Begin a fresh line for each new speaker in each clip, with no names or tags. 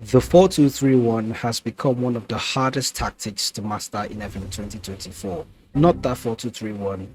The 4-2-3-1 has become one of the hardest tactics to master in FM 2024. Not that 4-2-3-1,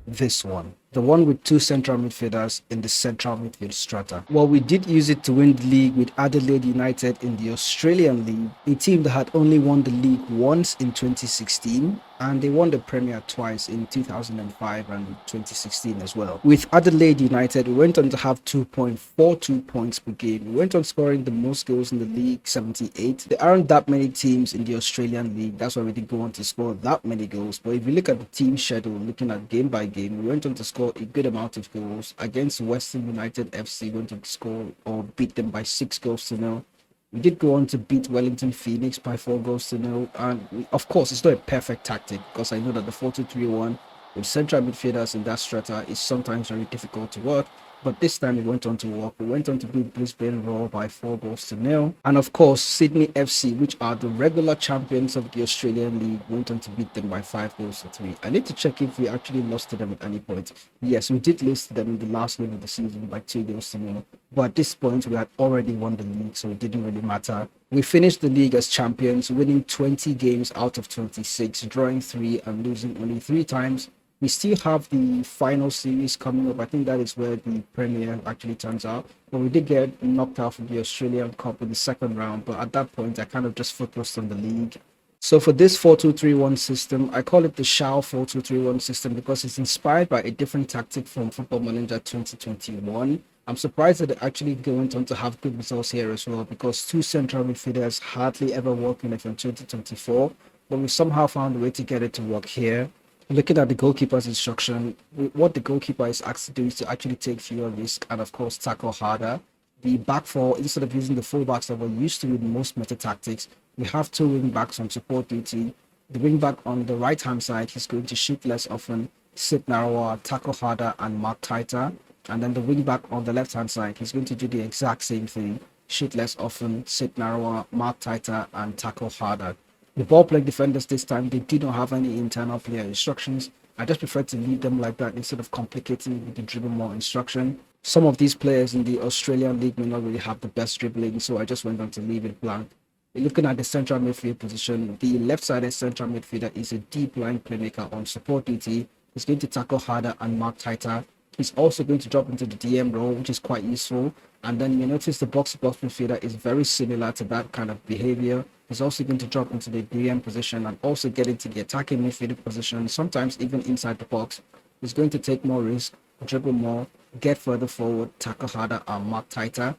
this one. The one with two central midfielders in the central midfield strata. While we did use it to win the league with Adelaide United in the Australian League, a team that had only won the league once in 2016, and they won the Premier twice in 2005 and 2016 as well. With Adelaide United, we went on to have 2.42 points per game. We went on scoring the most goals in the league, 78. There aren't that many teams in the Australian League, that's why we didn't go on to score that many goals. But if you look at the team schedule, looking at game by game, we went on to score a good amount of goals. Against Western United FC, we went on to score or beat them by 6 goals to 0. We did go on to beat Wellington Phoenix by 4 goals to 0. And of course, it's not a perfect tactic because I know that the 4-2-3-1 with central midfielders in that strata is sometimes very difficult to work. But this time it went on to work. We went on to beat Brisbane Roar by 4 goals to 0. And of course, Sydney FC, which are the regular champions of the Australian League, went on to beat them by 5 goals to 3. I need to check if we actually lost to them at any point. Yes, we did lose to them in the last game of the season by 2 goals to 0. But at this point, we had already won the league, so it didn't really matter. We finished the league as champions, winning 20 games out of 26, drawing 3 and losing only 3 times. We still have the final series coming up. I think that is where the Premier actually turns out. But we did get knocked out from the Australian Cup in the second round. But at that point, I kind of just focused on the league. So for this 4-2-3-1 system, I call it the Shao 4-2-3-1 system because it's inspired by a different tactic from Football Manager 2021. I'm surprised that it actually went on to have good results here as well because two central midfielders hardly ever work in FM 2024. But we somehow found a way to get it to work here. Looking at the goalkeeper's instruction, what the goalkeeper is asked to do is to actually take fewer risks and, of course, tackle harder. The back four, instead of using the fullbacks that were used to in most meta tactics, we have two wing backs on support duty. The wing back on the right hand side, he's going to shoot less often, sit narrower, tackle harder, and mark tighter. And then the wing back on the left hand side, he's going to do the exact same thing, shoot less often, sit narrower, mark tighter, and tackle harder. The ball playing defenders this time, they did not have any internal player instructions. I just prefer to leave them like that instead of complicating it with the dribble more instruction. Some of these players in the Australian League may not really have the best dribbling, so I just went on to leave it blank. Looking at the central midfield position, the left-sided central midfielder is a deep line playmaker on support duty. He's going to tackle harder and mark tighter. He's also going to drop into the DM role, which is quite useful. And then you notice the box-to-box midfielder is very similar to that kind of behavior. He's also going to drop into the DM position and also get into the attacking midfield position, sometimes even inside the box. He's going to take more risk, dribble more, get further forward, tackle harder, and mark tighter.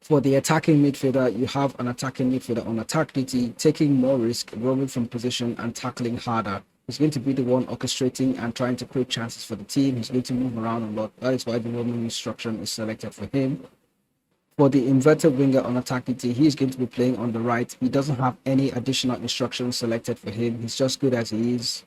For the attacking midfielder, you have an attacking midfielder on attack duty, taking more risk, roaming from position, and tackling harder. He's going to be the one orchestrating and trying to create chances for the team. He's going to move around a lot. That is why the roaming instruction is selected for him. For the inverted winger on attack duty, he is going to be playing on the right. He doesn't have any additional instructions selected for him. He's just good as he is.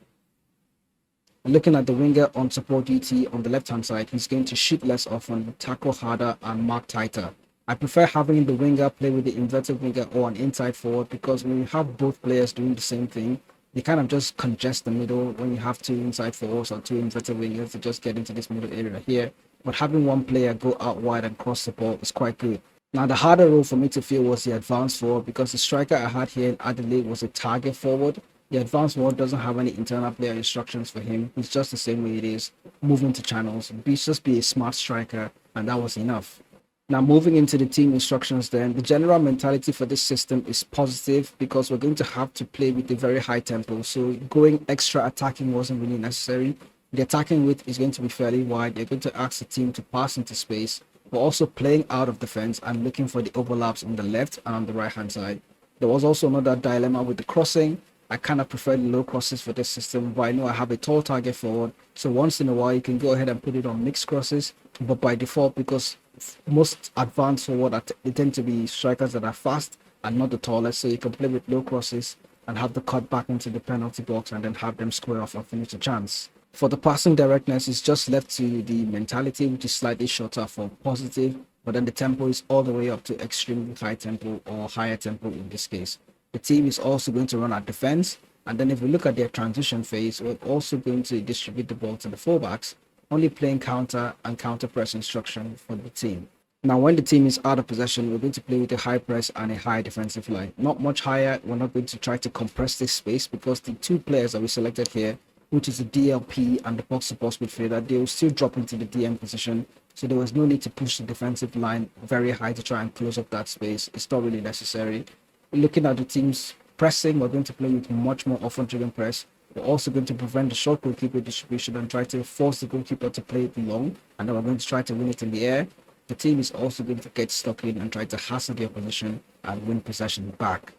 And looking at the winger on support duty on the left-hand side, he's going to shoot less often, tackle harder, and mark tighter. I prefer having the winger play with the inverted winger or an inside forward because when you have both players doing the same thing, you kind of just congest the middle when you have two inside forwards or two inverted wingers to just get into this middle area here. But having one player go out wide and cross the ball is quite good. Now, the harder role for me to fill was the advanced forward because the striker I had here in Adelaide was a target forward. The advanced forward doesn't have any internal player instructions for him. It's just the same way it is, moving to channels. Just be a smart striker, and that was enough. Now, moving into the team instructions then, the general mentality for this system is positive because we're going to have to play with a very high tempo. So going extra attacking wasn't really necessary. The attacking width is going to be fairly wide. You're going to ask the team to pass into space, but also playing out of defense and looking for the overlaps on the left and on the right hand side. There was also another dilemma with the crossing. I kind of prefer the low crosses for this system, but I know I have a tall target forward. So once in a while, you can go ahead and put it on mixed crosses, but by default, because most advanced forward they tend to be strikers that are fast and not the tallest, so you can play with low crosses and have the cut back into the penalty box and then have them square off and finish the chance. For the passing directness, it's just left to the mentality, which is slightly shorter for positive, but then the tempo is all the way up to extremely high tempo or higher tempo in this case. The team is also going to run at defense, and then if we look at their transition phase, we're also going to distribute the ball to the fullbacks, only playing counter and counter press instruction for the team. Now, when the team is out of possession, we're going to play with a high press and a high defensive line. Not much higher. We're not going to try to compress this space because the two players that we selected here, which is the DLP and the box-to-box midfielder, they will still drop into the DM position. So there was no need to push the defensive line very high to try and close up that space. It's not really necessary. Looking at the team's pressing, we're going to play with much more offensive press. We're also going to prevent the short goalkeeper distribution and try to force the goalkeeper to play it long. And then we're going to try to win it in the air. The team is also going to get stuck in and try to hassle the opposition and win possession back.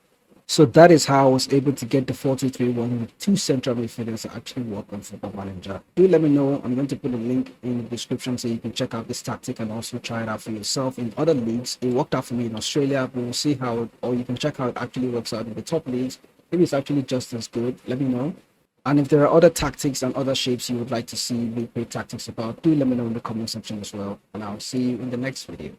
So that is how I was able to get the 4-2-3-1 with two central midfielders that actually work on Football Manager. Do let me know. I'm going to put a link in the description so you can check out this tactic and also try it out for yourself in other leagues. It worked out for me in Australia, but we'll see how, or you can check how it actually works out in the top leagues. Maybe it's actually just as good. Let me know. And if there are other tactics and other shapes you would like to see me play tactics about, do let me know in the comment section as well. And I'll see you in the next video.